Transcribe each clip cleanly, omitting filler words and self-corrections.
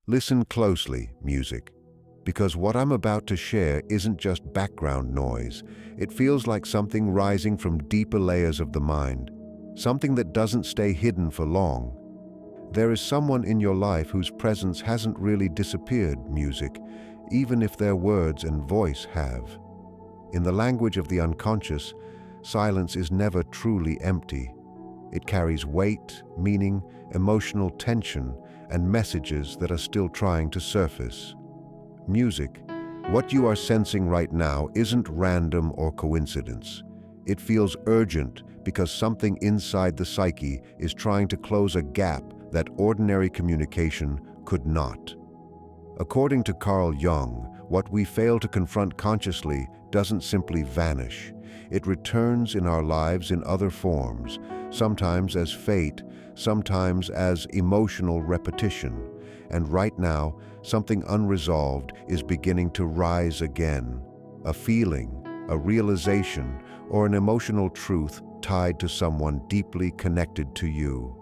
Listen closely, music, because what I'm about to share isn't just background noise. It feels like something rising from deeper layers of the mind, something that doesn't stay hidden for long. There is someone in your life whose presence hasn't really disappeared, music, even if their words and voice have. In the language of the unconscious, silence is never truly empty. It carries weight, meaning, emotional tension, and messages that are still trying to surface. Music, what you are sensing right now isn't random or coincidence. It feels urgent because something inside the psyche is trying to close a gap that ordinary communication could not. According to Carl Jung, what we fail to confront consciously doesn't simply vanish. It returns in our lives in other forms, sometimes as fate, sometimes as emotional repetition. And right now, something unresolved is beginning to rise again. A feeling, a realization, or an emotional truth tied to someone deeply connected to you.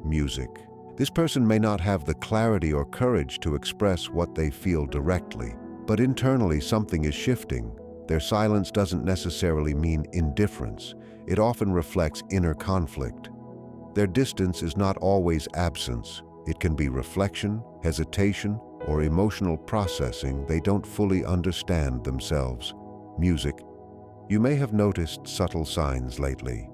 Music. This person may not have the clarity or courage to express what they feel directly, but internally something is shifting. Their silence doesn't necessarily mean indifference. It often reflects inner conflict. Their distance is not always absence. It can be reflection, hesitation, or emotional processing they don't fully understand themselves. Music. You may have noticed subtle signs lately.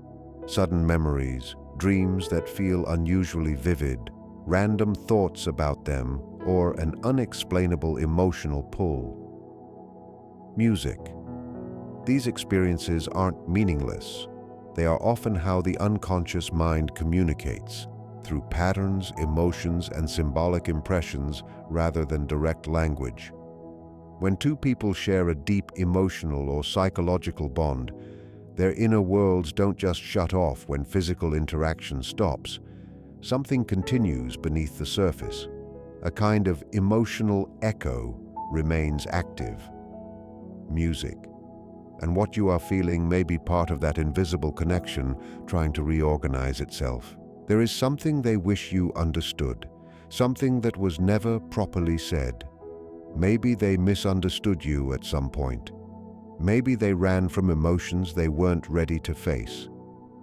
Sudden memories, dreams that feel unusually vivid, random thoughts about them, or an unexplainable emotional pull. Music. These experiences aren't meaningless. They are often how the unconscious mind communicates, through patterns, emotions, and symbolic impressions rather than direct language. When two people share a deep emotional or psychological bond, their inner worlds don't just shut off when physical interaction stops. Something continues beneath the surface. A kind of emotional echo remains active. Music. And what you are feeling may be part of that invisible connection trying to reorganize itself. There is something they wish you understood, something that was never properly said. Maybe they misunderstood you at some point. Maybe they ran from emotions they weren't ready to face.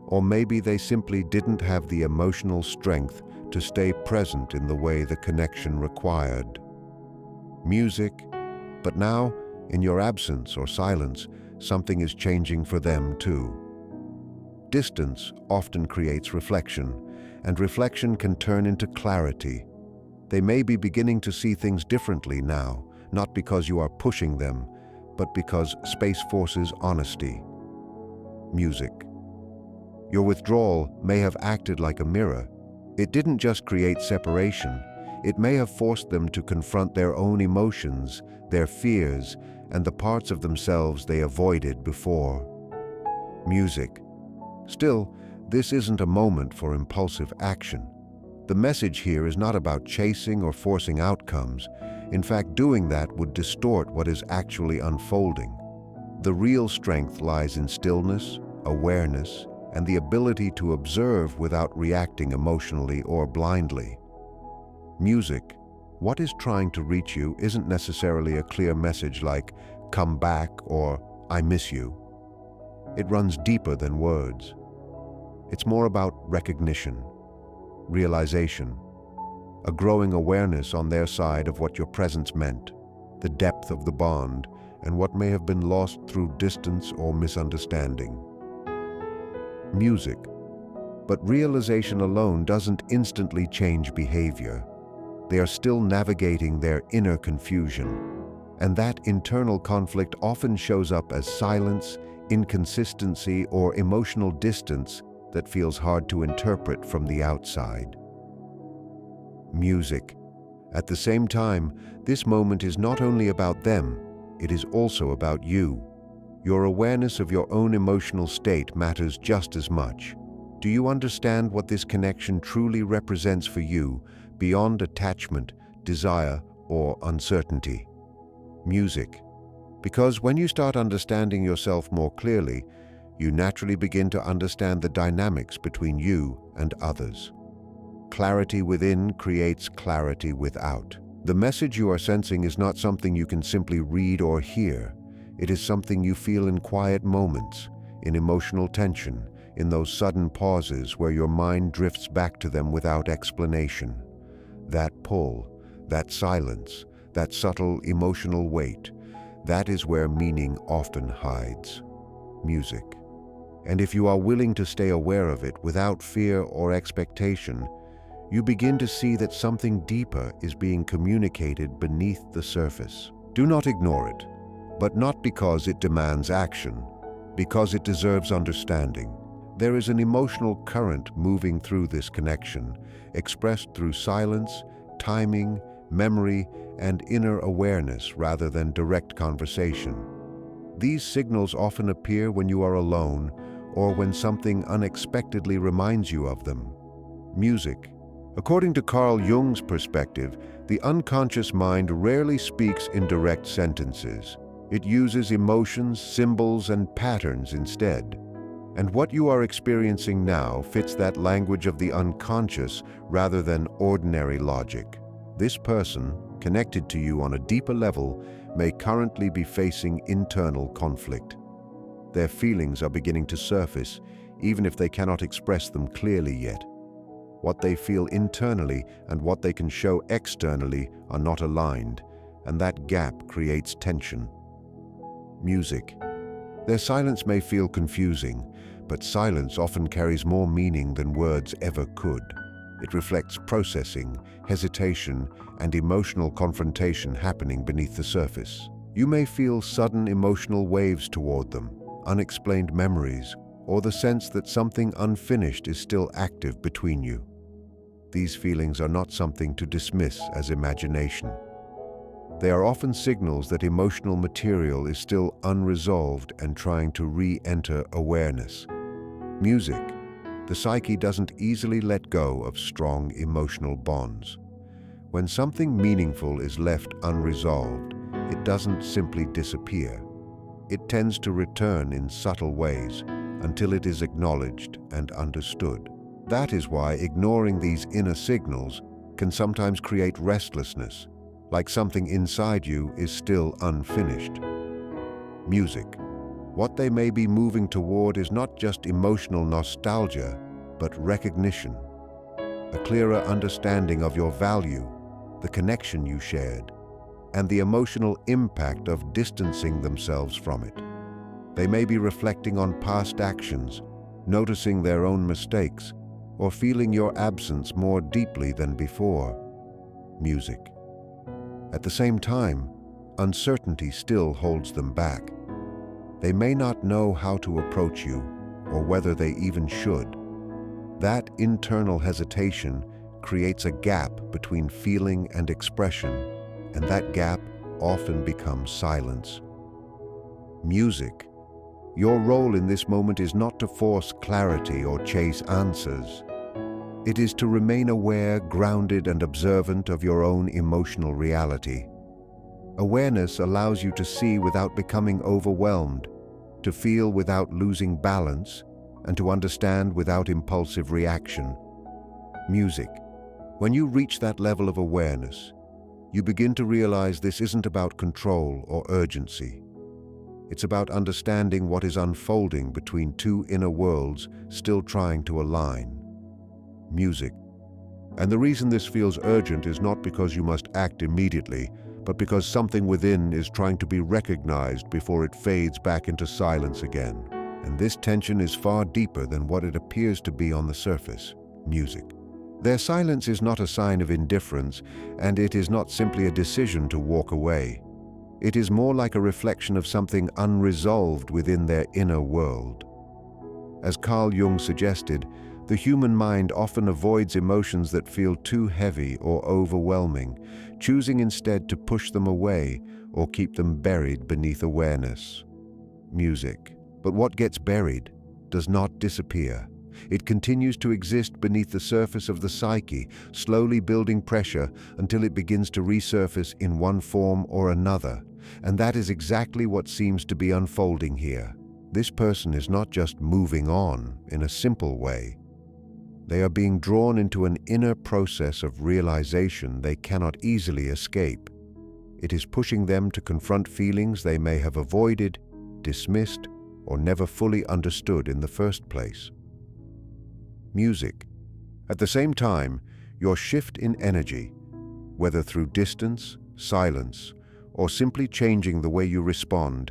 Or maybe they simply didn't have the emotional strength to stay present in the way the connection required. Music. But now, in your absence or silence, something is changing for them too. Distance often creates reflection, and reflection can turn into clarity. They may be beginning to see things differently now, not because you are pushing them, but because space forces honesty. Music. Your withdrawal may have acted like a mirror. It didn't just create separation. It may have forced them to confront their own emotions, their fears, and the parts of themselves they avoided before. Music. Still, this isn't a moment for impulsive action. The message here is not about chasing or forcing outcomes. In fact, doing that would distort what is actually unfolding. The real strength lies in stillness, awareness, and the ability to observe without reacting emotionally or blindly. Music. What is trying to reach you isn't necessarily a clear message like, "Come back" or "I miss you." It runs deeper than words. It's more about recognition, realization, a growing awareness on their side of what your presence meant, the depth of the bond, and what may have been lost through distance or misunderstanding. Music. But realization alone doesn't instantly change behavior. They are still navigating their inner confusion, and that internal conflict often shows up as silence, inconsistency, or emotional distance that feels hard to interpret from the outside. Music. At the same time, this moment is not only about them, it is also about you. Your awareness of your own emotional state matters just as much. Do you understand what this connection truly represents for you, beyond attachment, desire, or uncertainty? Music. Because when you start understanding yourself more clearly, you naturally begin to understand the dynamics between you and others. Clarity within creates clarity without. The message you are sensing is not something you can simply read or hear. It is something you feel in quiet moments, in emotional tension, in those sudden pauses where your mind drifts back to them without explanation. That pull, that silence, that subtle emotional weight, that is where meaning often hides. Music. And if you are willing to stay aware of it without fear or expectation, you begin to see that something deeper is being communicated beneath the surface. Do not ignore it, but not because it demands action, because it deserves understanding. There is an emotional current moving through this connection, expressed through silence, timing, memory, and inner awareness rather than direct conversation. These signals often appear when you are alone or when something unexpectedly reminds you of them. Music. According to Carl Jung's perspective, the unconscious mind rarely speaks in direct sentences. It uses emotions, symbols, and patterns instead. And what you are experiencing now fits that language of the unconscious rather than ordinary logic. This person, connected to you on a deeper level, may currently be facing internal conflict. Their feelings are beginning to surface, even if they cannot express them clearly yet. What they feel internally and what they can show externally are not aligned, and that gap creates tension. Music. Their silence may feel confusing, but silence often carries more meaning than words ever could. It reflects processing, hesitation, and emotional confrontation happening beneath the surface. You may feel sudden emotional waves toward them, unexplained memories, or the sense that something unfinished is still active between you. These feelings are not something to dismiss as imagination. They are often signals that emotional material is still unresolved and trying to re-enter awareness. Music. The psyche doesn't easily let go of strong emotional bonds. When something meaningful is left unresolved, it doesn't simply disappear. It tends to return in subtle ways until it is acknowledged and understood. That is why ignoring these inner signals can sometimes create restlessness, like something inside you is still unfinished. Music. What they may be moving toward is not just emotional nostalgia, but recognition. A clearer understanding of your value, the connection you shared, and the emotional impact of distancing themselves from it. They may be reflecting on past actions, noticing their own mistakes, or feeling your absence more deeply than before. Music. At the same time, uncertainty still holds them back. They may not know how to approach you, or whether they even should. That internal hesitation creates a gap between feeling and expression, and that gap often becomes silence. Music. Your role in this moment is not to force clarity or chase answers. It is to remain aware, grounded, and observant of your own emotional reality. Awareness allows you to see without becoming overwhelmed, to feel without losing balance, and to understand without impulsive reaction. Music. When you reach that level of awareness, you begin to realize this isn't about control or urgency. It's about understanding what is unfolding between two inner worlds still trying to align. Music. And the reason this feels urgent is not because you must act immediately, but because something within is trying to be recognized before it fades back into silence again. And this tension is far deeper than what it appears to be on the surface. Music. Their silence is not a sign of indifference, and it is not simply a decision to walk away. It is more like a reflection of something unresolved within their inner world. As Carl Jung suggested, the human mind often avoids emotions that feel too heavy or overwhelming, choosing instead to push them away or keep them buried beneath awareness. Music. But what gets buried does not disappear. It continues to exist beneath the surface of the psyche, slowly building pressure until it begins to resurface in one form or another. And that is exactly what seems to be unfolding here. This person is not just moving on in a simple way. They are being drawn into an inner process of realization they cannot easily escape. It is pushing them to confront feelings they may have avoided, dismissed, or never fully understood in the first place. Music. At the same time, your shift in energy, whether through distance, silence, or simply changing the way you respond,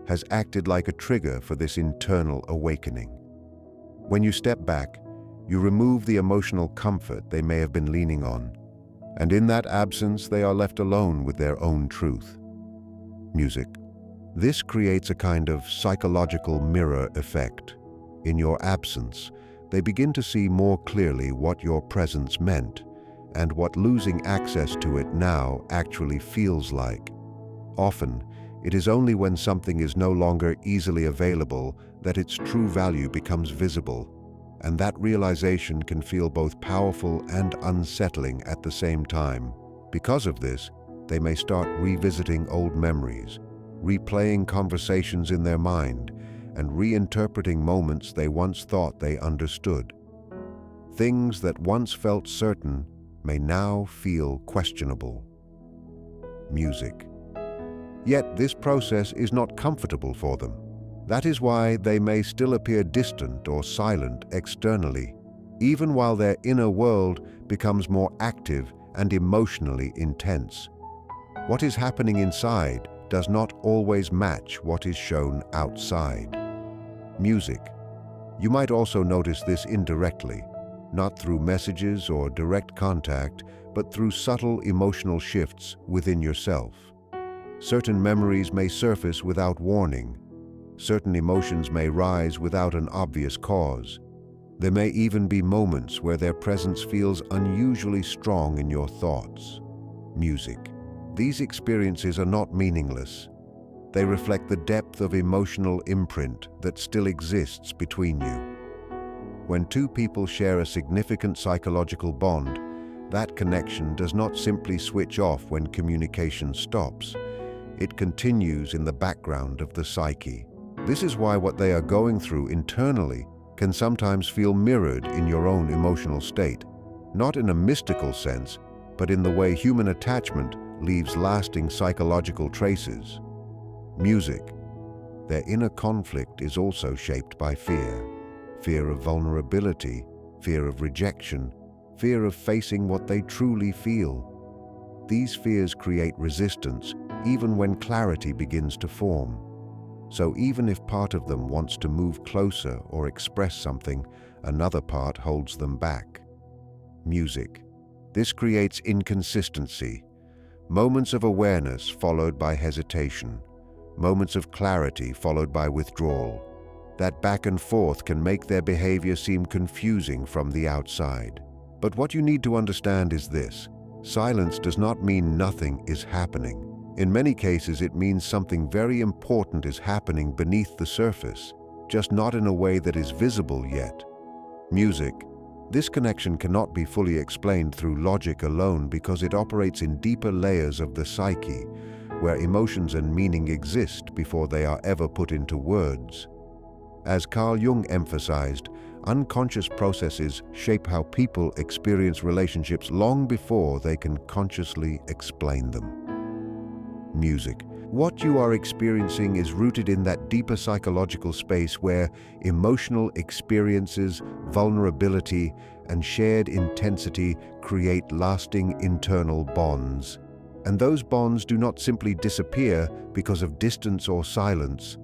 has acted like a trigger for this internal awakening. When you step back, you remove the emotional comfort they may have been leaning on, and in that absence they are left alone with their own truth. Music. This creates a kind of psychological mirror effect. In your absence, they begin to see more clearly what your presence meant and what losing access to it now actually feels like. Often, it is only when something is no longer easily available that its true value becomes visible, and that realization can feel both powerful and unsettling at the same time. Because of this, they may start revisiting old memories, replaying conversations in their mind, and reinterpreting moments they once thought they understood. Things that once felt certain may now feel questionable. Music. Yet this process is not comfortable for them. That is why they may still appear distant or silent externally, even while their inner world becomes more active and emotionally intense. What is happening inside does not always match what is shown outside. Music. You might also notice this indirectly, not through messages or direct contact, but through subtle emotional shifts within yourself. Certain memories may surface without warning. Certain emotions may rise without an obvious cause. There may even be moments where their presence feels unusually strong in your thoughts. Music. These experiences are not meaningless. They reflect the depth of emotional imprint that still exists between you. When two people share a significant psychological bond, that connection does not simply switch off when communication stops. It continues in the background of the psyche. This is why what they are going through internally can sometimes feel mirrored in your own emotional state, not in a mystical sense, but in the way human attachment leaves lasting psychological traces. Music. Their inner conflict is also shaped by fear. Fear of vulnerability, fear of rejection, fear of facing what they truly feel. These fears create resistance even when clarity begins to form. So even if part of them wants to move closer or express something, another part holds them back. Music. This creates inconsistency. Moments of awareness followed by hesitation. Moments of clarity followed by withdrawal. That back and forth can make their behavior seem confusing from the outside. But what you need to understand is this: silence does not mean nothing is happening. In many cases, it means something very important is happening beneath the surface, just not in a way that is visible yet. Music. This connection cannot be fully explained through logic alone because it operates in deeper layers of the psyche, where emotions and meaning exist before they are ever put into words. As Carl Jung emphasized, unconscious processes shape how people experience relationships long before they can consciously explain them. Music. What you are experiencing is rooted in that deeper psychological space where emotional experiences, vulnerability, and shared intensity create lasting internal bonds. And those bonds do not simply disappear because of distance or silence.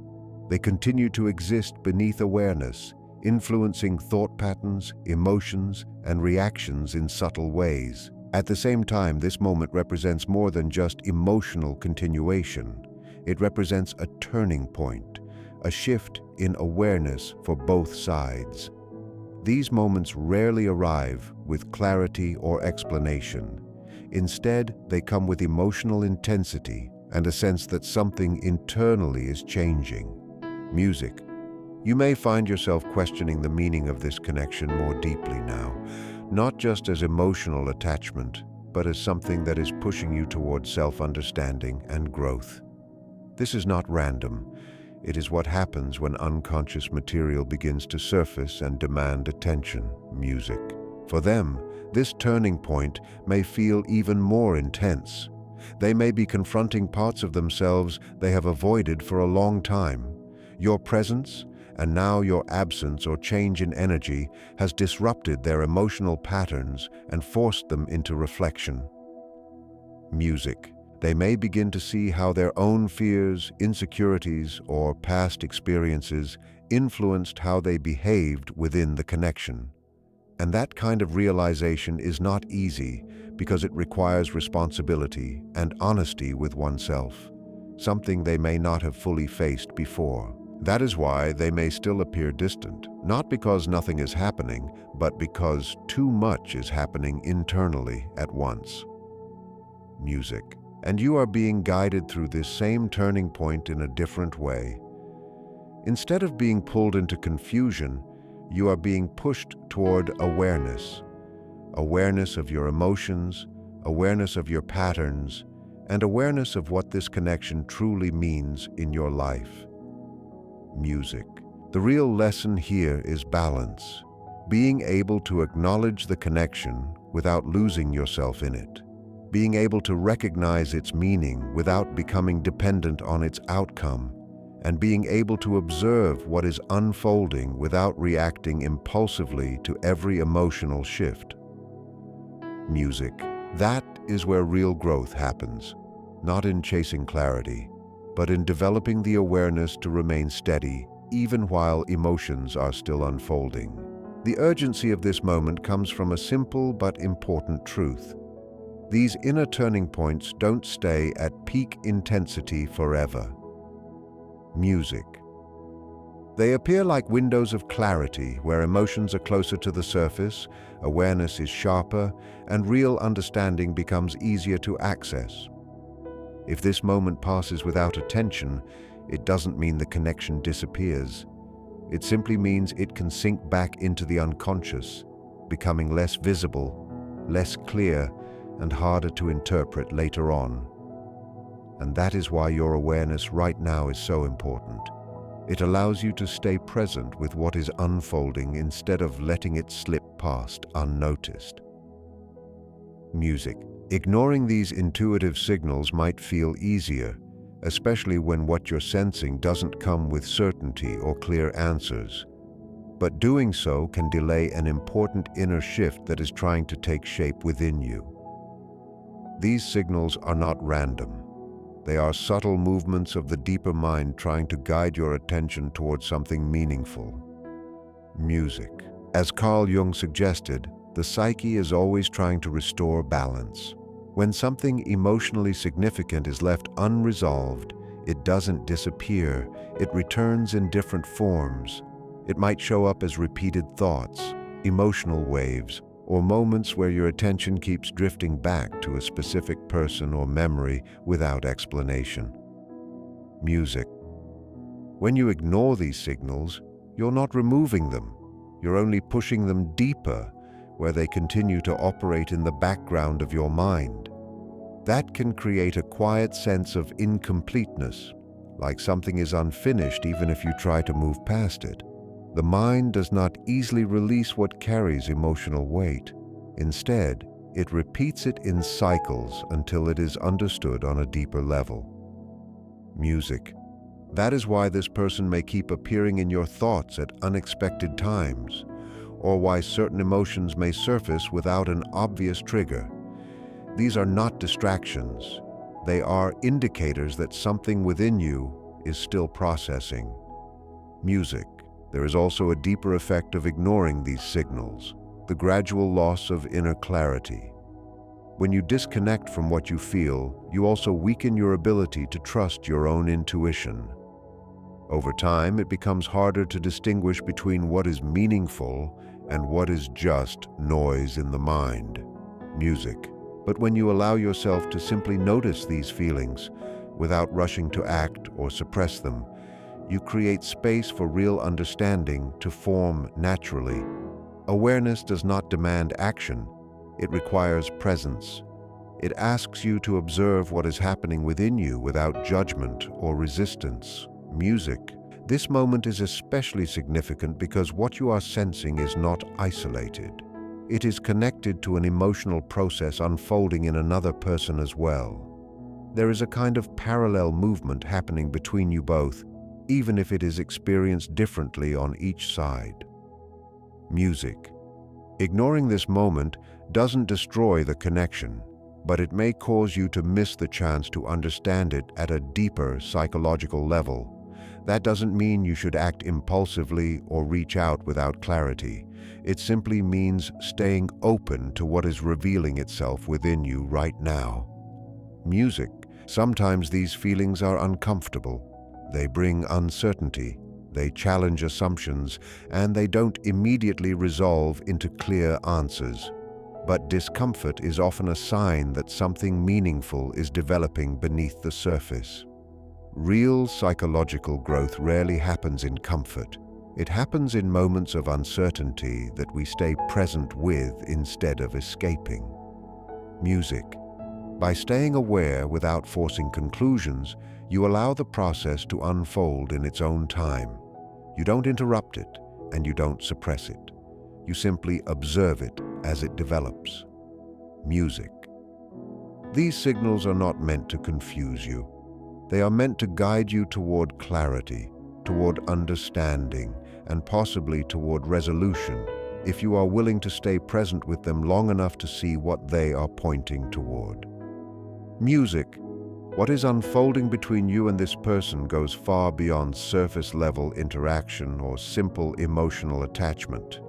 They continue to exist beneath awareness, influencing thought patterns, emotions, and reactions in subtle ways. At the same time, this moment represents more than just emotional continuation. It represents a turning point, a shift in awareness for both sides. These moments rarely arrive with clarity or explanation. Instead, they come with emotional intensity and a sense that something internally is changing. Music. You may find yourself questioning the meaning of this connection more deeply now, not just as emotional attachment, but as something that is pushing you towards self-understanding and growth. This is not random. It is what happens when unconscious material begins to surface and demand attention, music. For them, this turning point may feel even more intense. They may be confronting parts of themselves they have avoided for a long time. Your presence, and now your absence or change in energy, has disrupted their emotional patterns and forced them into reflection. Music. They may begin to see how their own fears, insecurities, or past experiences influenced how they behaved within the connection. And that kind of realization is not easy because it requires responsibility and honesty with oneself, something they may not have fully faced before. That is why they may still appear distant, not because nothing is happening, but because too much is happening internally at once. Music. And you are being guided through this same turning point in a different way. Instead of being pulled into confusion, you are being pushed toward awareness. Awareness of your emotions, awareness of your patterns, and awareness of what this connection truly means in your life. Music. The real lesson here is balance, being able to acknowledge the connection without losing yourself in it. Being able to recognize its meaning without becoming dependent on its outcome, and being able to observe what is unfolding without reacting impulsively to every emotional shift. Music. That is where real growth happens, not in chasing clarity, but in developing the awareness to remain steady even while emotions are still unfolding. The urgency of this moment comes from a simple but important truth. These inner turning points don't stay at peak intensity forever. Music. They appear like windows of clarity where emotions are closer to the surface, awareness is sharper, and real understanding becomes easier to access. If this moment passes without attention, it doesn't mean the connection disappears. It simply means it can sink back into the unconscious, becoming less visible, less clear, and harder to interpret later on. And that is why your awareness right now is so important. It allows you to stay present with what is unfolding instead of letting it slip past unnoticed. Music. Ignoring these intuitive signals might feel easier, especially when what you're sensing doesn't come with certainty or clear answers. But doing so can delay an important inner shift that is trying to take shape within you. These signals are not random. They are subtle movements of the deeper mind trying to guide your attention towards something meaningful. Music. As Carl Jung suggested, the psyche is always trying to restore balance. When something emotionally significant is left unresolved, it doesn't disappear. It returns in different forms. It might show up as repeated thoughts, emotional waves, or moments where your attention keeps drifting back to a specific person or memory without explanation. Music. When you ignore these signals, you're not removing them. You're only pushing them deeper, where they continue to operate in the background of your mind. That can create a quiet sense of incompleteness, like something is unfinished even if you try to move past it. The mind does not easily release what carries emotional weight. Instead, it repeats it in cycles until it is understood on a deeper level. Music. That is why this person may keep appearing in your thoughts at unexpected times, or why certain emotions may surface without an obvious trigger. These are not distractions. They are indicators that something within you is still processing. Music. There is also a deeper effect of ignoring these signals, the gradual loss of inner clarity. When you disconnect from what you feel, you also weaken your ability to trust your own intuition. Over time, it becomes harder to distinguish between what is meaningful and what is just noise in the mind. Music. But when you allow yourself to simply notice these feelings, without rushing to act or suppress them, you create space for real understanding to form naturally. Awareness does not demand action. It requires presence. It asks you to observe what is happening within you without judgment or resistance. music. This moment is especially significant because what you are sensing is not isolated. It is connected to an emotional process unfolding in another person as well. There is a kind of parallel movement happening between you both, even if it is experienced differently on each side. Music. Ignoring this moment doesn't destroy the connection, but it may cause you to miss the chance to understand it at a deeper psychological level. That doesn't mean you should act impulsively or reach out without clarity. It simply means staying open to what is revealing itself within you right now. Music. Sometimes these feelings are uncomfortable. They bring uncertainty, they challenge assumptions, and they don't immediately resolve into clear answers. But discomfort is often a sign that something meaningful is developing beneath the surface. Real psychological growth rarely happens in comfort. It happens in moments of uncertainty that we stay present with instead of escaping. Music. By staying aware without forcing conclusions, you allow the process to unfold in its own time. You don't interrupt it, and you don't suppress it. You simply observe it as it develops. Music. These signals are not meant to confuse you. They are meant to guide you toward clarity, toward understanding, and possibly toward resolution, if you are willing to stay present with them long enough to see what they are pointing toward. Music. What is unfolding between you and this person goes far beyond surface-level interaction or simple emotional attachment.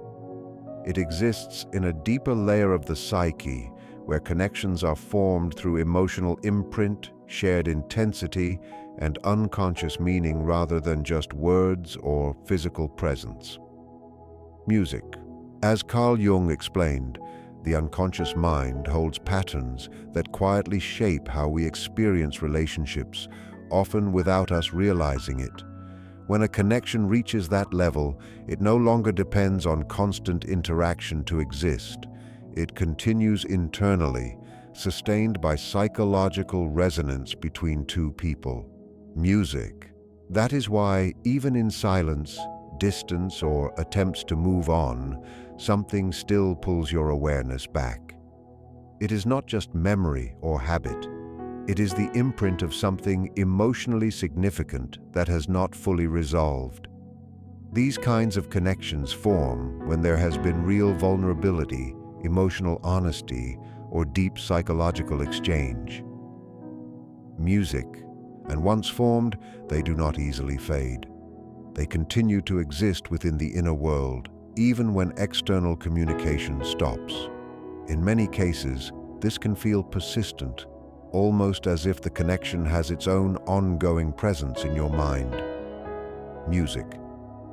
It exists in a deeper layer of the psyche, where connections are formed through emotional imprint, shared intensity, and unconscious meaning rather than just words or physical presence. Music. As Carl Jung explained, the unconscious mind holds patterns that quietly shape how we experience relationships, often without us realizing it. When a connection reaches that level, it no longer depends on constant interaction to exist. It continues internally, sustained by psychological resonance between two people. Music. That is why, even in silence, distance, or attempts to move on, something still pulls your awareness back. It is not just memory or habit. It is the imprint of something emotionally significant that has not fully resolved. These kinds of connections form when there has been real vulnerability, emotional honesty, or deep psychological exchange. Music. And once formed, they do not easily fade. They continue to exist within the inner world, even when external communication stops. In many cases, this can feel persistent, almost as if the connection has its own ongoing presence in your mind. Music.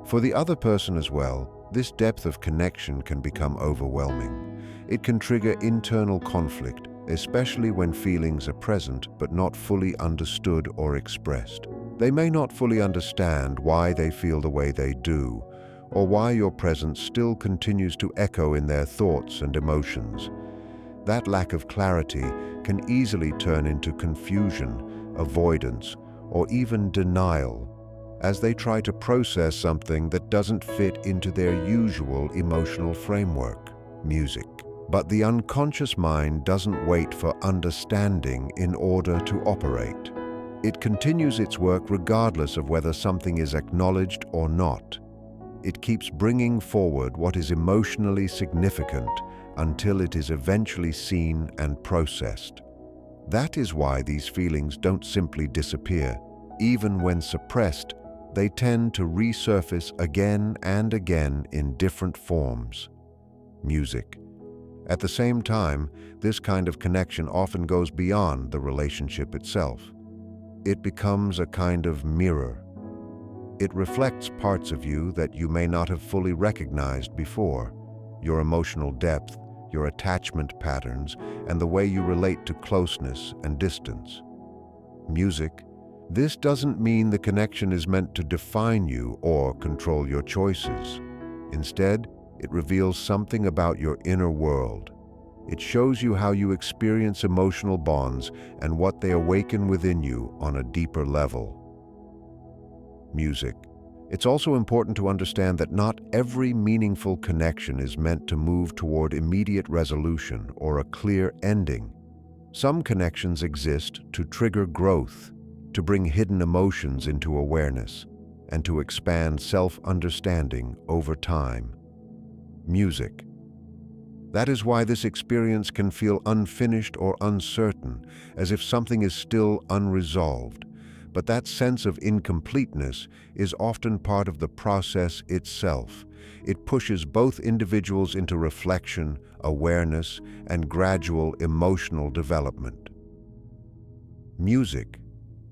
For the other person as well, this depth of connection can become overwhelming. It can trigger internal conflict, especially when feelings are present but not fully understood or expressed. They may not fully understand why they feel the way they do, or why your presence still continues to echo in their thoughts and emotions. That lack of clarity can easily turn into confusion, avoidance, or even denial, as they try to process something that doesn't fit into their usual emotional framework. Music. But the unconscious mind doesn't wait for understanding in order to operate. It continues its work regardless of whether something is acknowledged or not. It keeps bringing forward what is emotionally significant until it is eventually seen and processed. That is why these feelings don't simply disappear. Even when suppressed, they tend to resurface again and again in different forms. Music. At the same time, this kind of connection often goes beyond the relationship itself. It becomes a kind of mirror. It reflects parts of you that you may not have fully recognized before: your emotional depth, your attachment patterns, and the way you relate to closeness and distance. Music. This doesn't mean the connection is meant to define you or control your choices. Instead, it reveals something about your inner world. It shows you how you experience emotional bonds and what they awaken within you on a deeper level. Music. It's also important to understand that not every meaningful connection is meant to move toward immediate resolution or a clear ending. Some connections exist to trigger growth, to bring hidden emotions into awareness, and to expand self-understanding over time. Music. That is why this experience can feel unfinished or uncertain, as if something is still unresolved. But that sense of incompleteness is often part of the process itself. It pushes both individuals into reflection, awareness, and gradual emotional development. Music.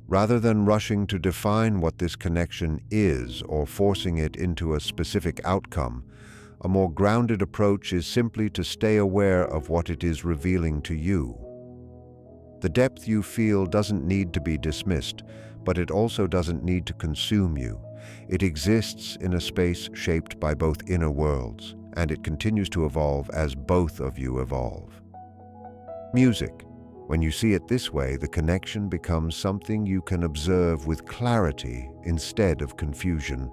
Rather than rushing to define what this connection is or forcing it into a specific outcome, a more grounded approach is simply to stay aware of what it is revealing to you. The depth you feel doesn't need to be dismissed, but it also doesn't need to consume you. It exists in a space shaped by both inner worlds, and it continues to evolve as both of you evolve. Music. When you see it this way, the connection becomes something you can observe with clarity instead of confusion.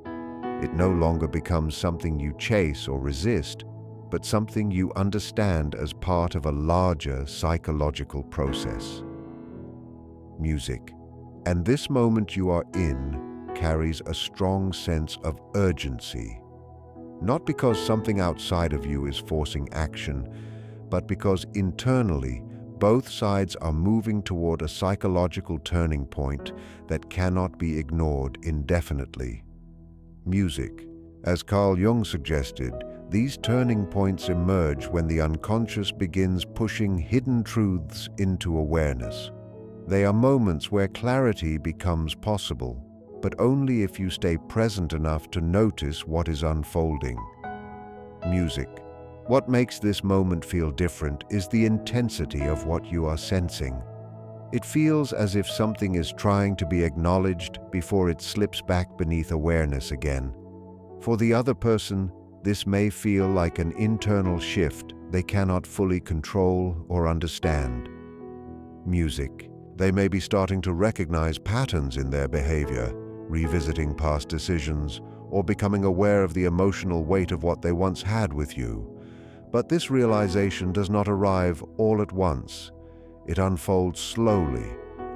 It no longer becomes something you chase or resist, but something you understand as part of a larger psychological process. Music. And this moment you are in carries a strong sense of urgency. Not because something outside of you is forcing action, but because internally, both sides are moving toward a psychological turning point that cannot be ignored indefinitely. Music. As Carl Jung suggested, these turning points emerge when the unconscious begins pushing hidden truths into awareness. They are moments where clarity becomes possible, but only if you stay present enough to notice what is unfolding. Music. What makes this moment feel different is the intensity of what you are sensing. It feels as if something is trying to be acknowledged before it slips back beneath awareness again. For the other person, this may feel like an internal shift they cannot fully control or understand. Music. They may be starting to recognize patterns in their behavior, revisiting past decisions, or becoming aware of the emotional weight of what they once had with you. But this realization does not arrive all at once. It unfolds slowly,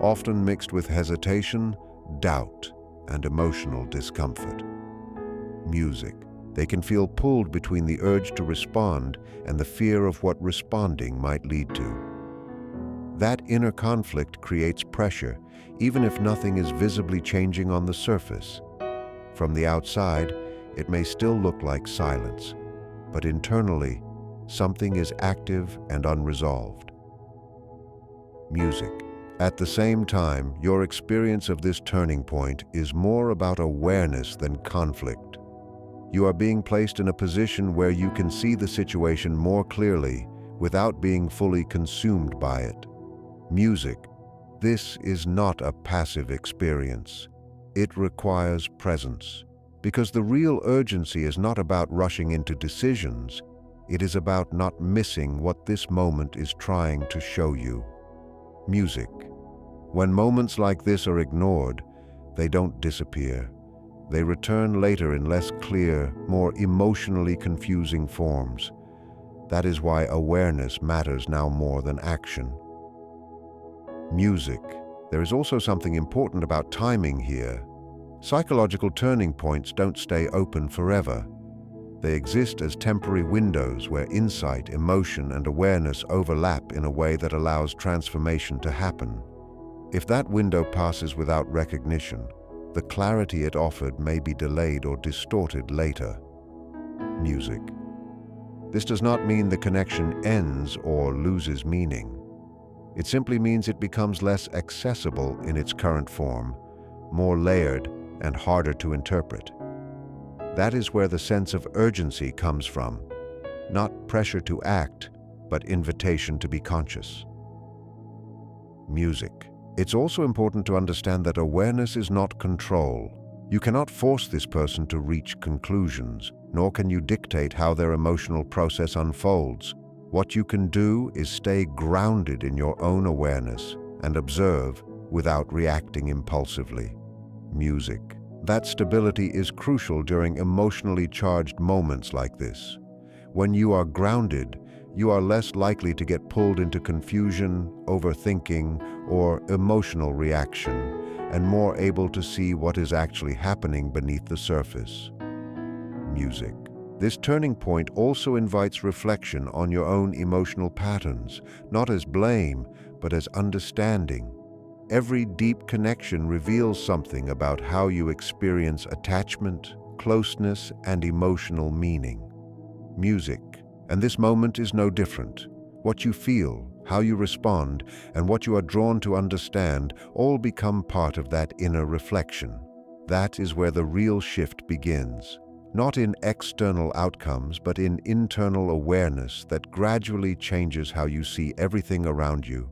often mixed with hesitation, doubt, and emotional discomfort. Music. They can feel pulled between the urge to respond and the fear of what responding might lead to. That inner conflict creates pressure, even if nothing is visibly changing on the surface. From the outside, it may still look like silence, but internally, something is active and unresolved. Music. At the same time, your experience of this turning point is more about awareness than conflict. You are being placed in a position where you can see the situation more clearly without being fully consumed by it. Music. This is not a passive experience. It requires presence, because the real urgency is not about rushing into decisions. It is about not missing what this moment is trying to show you. Music. When moments like this are ignored, they don't disappear. They return later in less clear, more emotionally confusing forms. That is why awareness matters now more than action. Music. There is also something important about timing here. Psychological turning points don't stay open forever. They exist as temporary windows where insight, emotion, and awareness overlap in a way that allows transformation to happen. If that window passes without recognition, the clarity it offered may be delayed or distorted later. Music. This does not mean the connection ends or loses meaning. It simply means it becomes less accessible in its current form, more layered and harder to interpret. That is where the sense of urgency comes from, not pressure to act, but invitation to be conscious. Music. It's also important to understand that awareness is not control. You cannot force this person to reach conclusions, nor can you dictate how their emotional process unfolds. What you can do is stay grounded in your own awareness and observe without reacting impulsively. Music. That stability is crucial during emotionally charged moments like this. When you are grounded, you are less likely to get pulled into confusion, overthinking, or emotional reaction, and more able to see what is actually happening beneath the surface. Music. This turning point also invites reflection on your own emotional patterns, not as blame, but as understanding. Every deep connection reveals something about how you experience attachment, closeness, and emotional meaning. Music. And this moment is no different. What you feel, how you respond, and what you are drawn to understand all become part of that inner reflection. That is where the real shift begins. Not in external outcomes, but in internal awareness that gradually changes how you see everything around you.